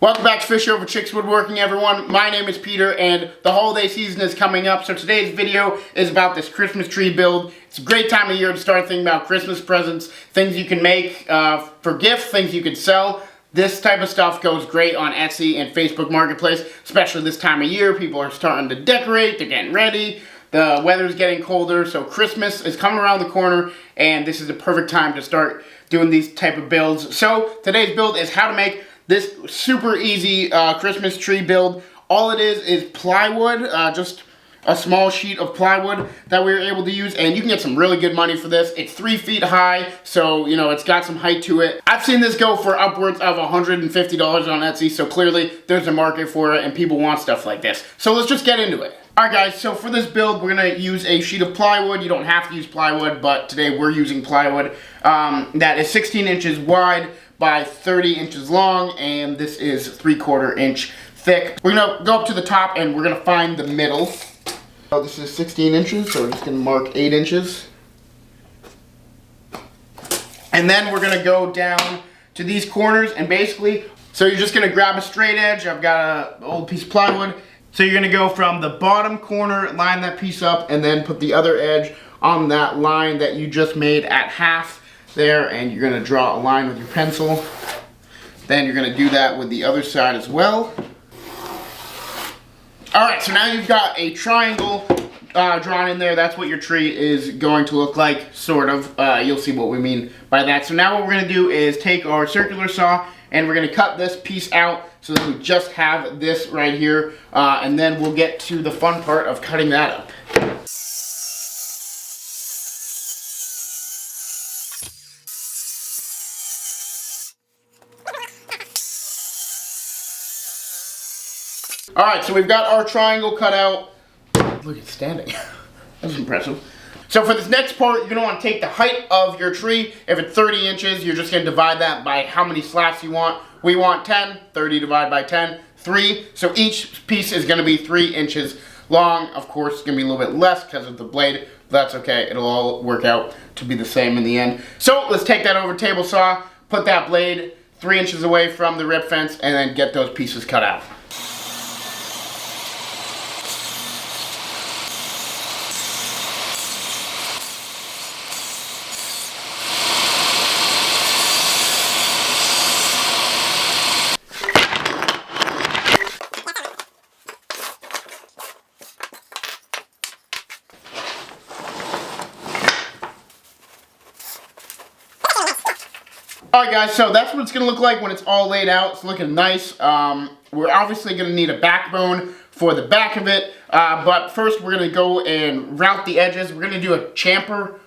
Welcome back to Fish Over Chicks Woodworking, everyone. My name is Peter, and the holiday season is coming up, so today's video is about this Christmas tree build. It's a great time of year to start thinking about Christmas presents, things you can make for gifts, things you can sell. This type of stuff goes great on Etsy and Facebook Marketplace, especially this time of year. People are starting to decorate, they're getting ready. The weather's getting colder, so Christmas is coming around the corner, and this is the perfect time to start doing these type of builds. So today's build is how to make this super easy Christmas tree build. All it is plywood, just a small sheet of plywood that we were able to use, and you can get some really good money for this. It's 3 feet high, so you know it's got some height to it. I've seen this go for upwards of $150 on Etsy, so clearly there's a market for it and people want stuff like this. So let's just get into it. Alright guys, so for this build we're going to use a sheet of plywood. You don't have to use plywood, but today we're using plywood that is 16 inches wide by 30 inches long, and this is 3/4 inch thick. We're gonna go up to the top and we're gonna find the middle. So this is 16 inches, so we're just gonna mark 8 inches. And then we're gonna go down to these corners, and basically, so you're just gonna grab a straight edge. I've got an old piece of plywood. So you're gonna go from the bottom corner, line that piece up, and then put the other edge on that line that you just made at half there, and you're going to draw a line with your pencil. Then you're going to do that with the other side as well. Alright, so now you've got a triangle drawn in there. That's what your tree is going to look like, sort of. You'll see what we mean by that. So now what we're going to do is take our circular saw and we're going to cut this piece out so that we just have this right here, and then we'll get to the fun part of cutting that up. Alright, so we've got our triangle cut out. Look, it's standing. That's impressive. So for this next part, you're going to want to take the height of your tree. If it's 30 inches, you're just going to divide that by how many slats you want. We want 10. 30 divided by 10, 3. So each piece is going to be 3 inches long. Of course, it's going to be a little bit less because of the blade. But that's okay. It'll all work out to be the same in the end. So let's take that over table saw, put that blade 3 inches away from the rip fence, and then get those pieces cut out. Alright guys, so that's what it's going to look like when it's all laid out. It's looking nice. We're obviously going to need a backbone for the back of it, but first we're going to go and route the edges. We're going to do a chamfer,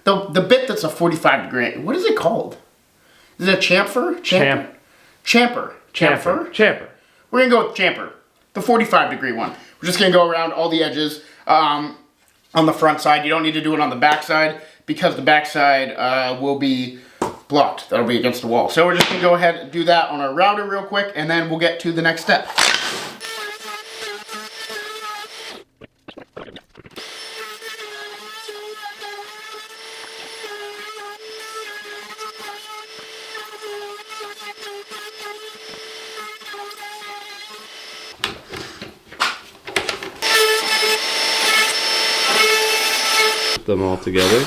the bit that's a 45 degree. What is it called? Is it a chamfer? Chamfer. We're going to go with chamfer, the 45 degree one. We're just going to go around all the edges on the front side. You don't need to do it on the back side, because the back side will be blocked. That'll be against the wall. So we're just going to go ahead and do that on our router real quick, and then we'll get to the next step. Them all together.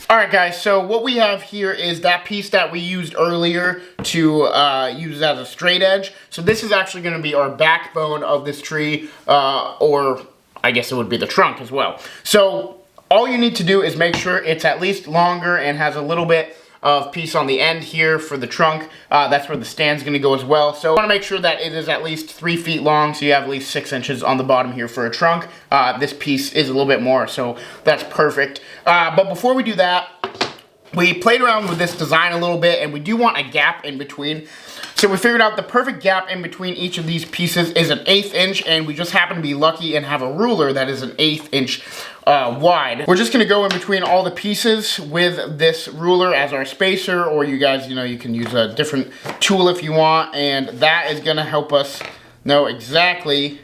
Alright guys, so what we have here is that piece that we used earlier to use as a straight edge. So this is actually going to be our backbone of this tree, or I guess it would be the trunk as well. So all you need to do is make sure it's at least longer and has a little bit of piece on the end here for the trunk. That's where the stand's going to go as well. So I want to make sure that it is at least 3 feet long, so you have at least 6 inches on the bottom here for a trunk. This piece is a little bit more, so that's perfect. But before we do that, we played around with this design a little bit, and we do want a gap in between. So we figured out the perfect gap in between each of these pieces is an 1/8 inch, and we just happen to be lucky and have a ruler that is an 1/8 inch wide. We're just gonna go in between all the pieces with this ruler as our spacer, or you guys, you know, you can use a different tool if you want, and that is gonna help us know exactly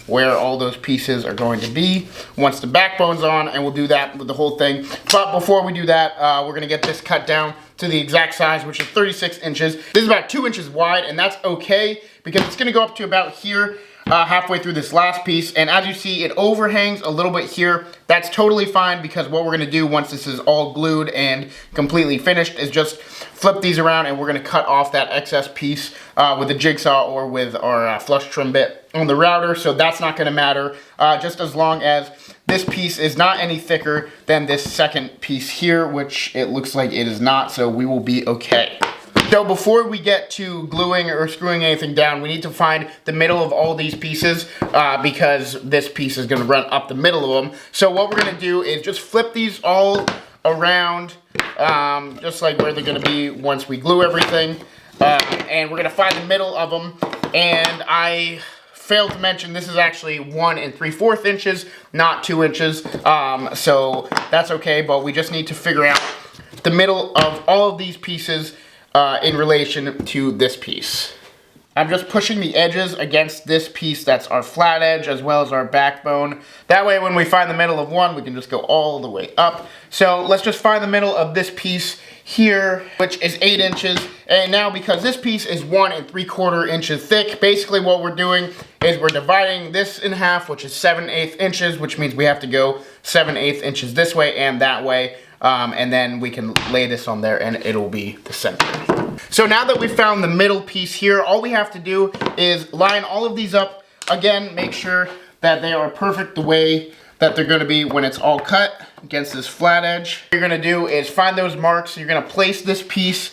where all those pieces are going to be once the backbone's on, and we'll do that with the whole thing. But before we do that, we're gonna get this cut down to the exact size, which is 36 inches. This is about 2 inches wide, and that's okay because it's gonna go up to about here, halfway through this last piece. And as you see, it overhangs a little bit here. That's totally fine because what we're gonna do once this is all glued and completely finished is just flip these around, and we're gonna cut off that excess piece with a jigsaw or with our flush trim bit on the router. So that's not gonna matter, just as long as this piece is not any thicker than this second piece here, which it looks like it is not, so we will be okay. So before we get to gluing or screwing anything down, we need to find the middle of all these pieces because this piece is gonna run up the middle of them. So what we're gonna do is just flip these all around, just like where they're gonna be once we glue everything. And we're gonna find the middle of them. And I failed to mention this is actually 1 3/4 inches, not 2 inches. So that's okay, but we just need to figure out the middle of all of these pieces in relation to this piece. I'm just pushing the edges against this piece that's our flat edge as well as our backbone. That way when we find the middle of one, we can just go all the way up. So let's just find the middle of this piece here, which is 8 inches. And now because this piece is 1 3/4 inches thick, basically what we're doing is we're dividing this in half, which is 7/8 inches, which means we have to go 7/8 inches this way and that way. And then we can lay this on there and it'll be the center. So now that we've found the middle piece here, all we have to do is line all of these up. Again, make sure that they are perfect the way that they're gonna be when it's all cut against this flat edge. What you're gonna do is find those marks. You're gonna place this piece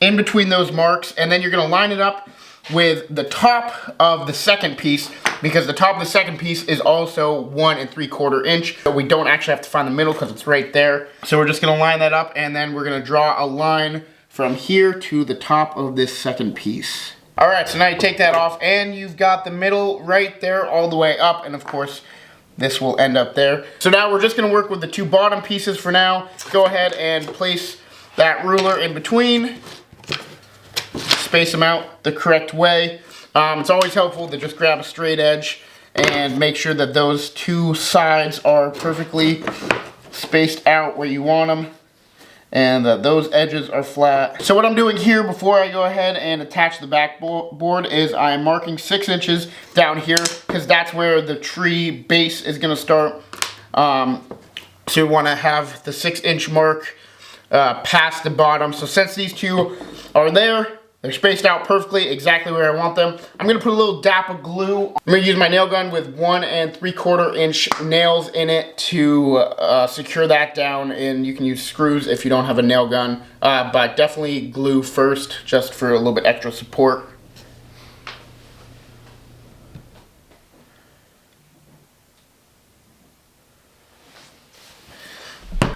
in between those marks, and then you're gonna line it up with the top of the second piece, because the top of the second piece is also 1 3/4 inch. So we don't actually have to find the middle because it's right there. So we're just gonna line that up, and then we're gonna draw a line from here to the top of this second piece. All right, so now you take that off, and you've got the middle right there all the way up, and of course, this will end up there. So now we're just gonna work with the 2 bottom pieces for now. Go ahead and place that ruler in between. Space them out the correct way. It's always helpful to just grab a straight edge and make sure that those 2 sides are perfectly spaced out where you want them and that those edges are flat. So what I'm doing here before I go ahead and attach the backboard is I'm marking 6 inches down here because that's where the tree base is gonna start. So we wanna have the 6-inch mark past the bottom. So since these 2 are there, they're spaced out perfectly, exactly where I want them. I'm gonna put a little dap of glue. I'm gonna use my nail gun with 1 3/4 inch nails in it to secure that down, and you can use screws if you don't have a nail gun, but definitely glue first, just for a little bit extra support.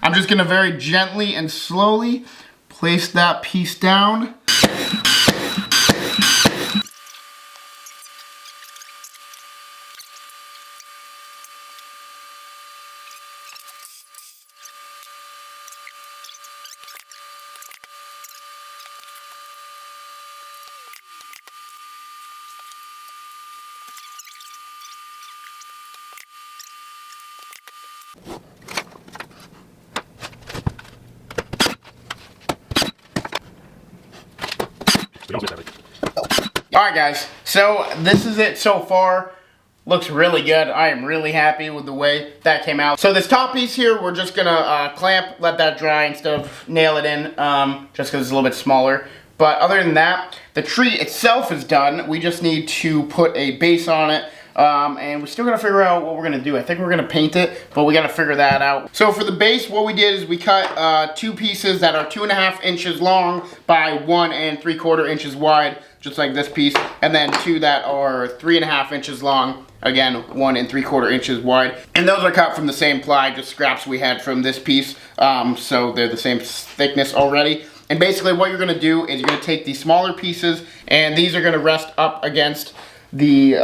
I'm just gonna very gently and slowly place that piece down. Alright guys, so this is it so far. Looks really good. I am really happy with the way that came out. So this top piece here, we're just gonna clamp, let that dry instead of nail it in, just because it's a little bit smaller. But other than that, the tree itself is done. We just need to put a base on it. And we still gotta figure out what we're gonna do. I think we're gonna paint it, but we gotta figure that out. So for the base, what we did is we cut 2 pieces that are 2.5 inches long by 1 3/4 inches wide, just like this piece, and then 2 that are 3.5 inches long, again 1 3/4 inches wide. And those are cut from the same ply, just scraps we had from this piece, so they're the same thickness already. And basically what you're gonna do is you're gonna take these smaller pieces, and these are gonna rest up against the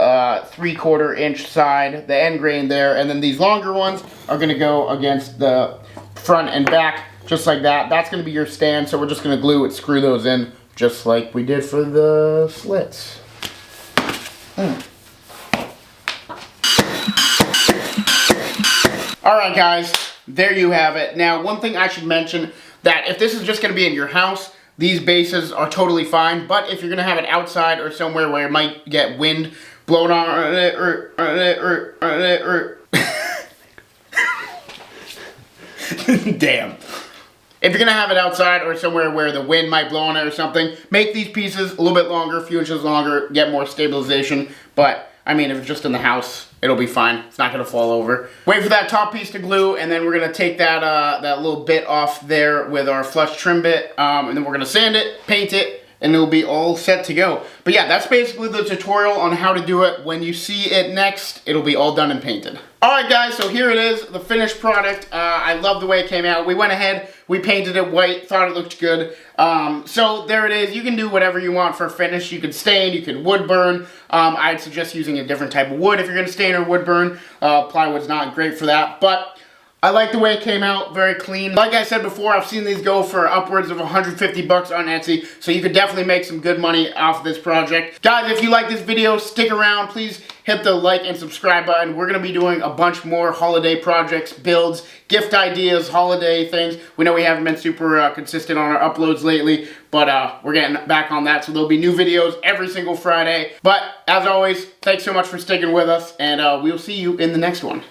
3/4 inch side, the end grain there, and then these longer ones are gonna go against the front and back, just like that. That's gonna be your stand, so we're just gonna glue it, screw those in, just like we did for the slits. Alright guys, there you have it. Now one thing I should mention, that if this is just going to be in your house, these bases are totally fine, but if you're going to have it outside or somewhere where it might get wind blown on it or damn. If you're going to have it outside or somewhere where the wind might blow on it or something, make these pieces a little bit longer, a few inches longer, get more stabilization. But, I mean, if it's just in the house, it'll be fine. It's not going to fall over. Wait for that top piece to glue, and then we're going to take that that little bit off there with our flush trim bit, and then we're going to sand it, paint it, and it'll be all set to go. But yeah, that's basically the tutorial on how to do it. When you see it next, it'll be all done and painted. Alright guys, so here it is, the finished product. I love the way it came out. We went ahead, we painted it white, thought it looked good. So there it is. You can do whatever you want for finish. You can stain, you can wood burn. I'd suggest using a different type of wood if you're going to stain or wood burn. Plywood's not great for that, but I like the way it came out, very clean. Like I said before, I've seen these go for upwards of 150 bucks on Etsy, so you could definitely make some good money off this project. Guys, if you like this video, stick around. Please hit the like and subscribe button. We're going to be doing a bunch more holiday projects, builds, gift ideas, holiday things. We know we haven't been super consistent on our uploads lately, but we're getting back on that, so there'll be new videos every single Friday. But as always, thanks so much for sticking with us, and we'll see you in the next one.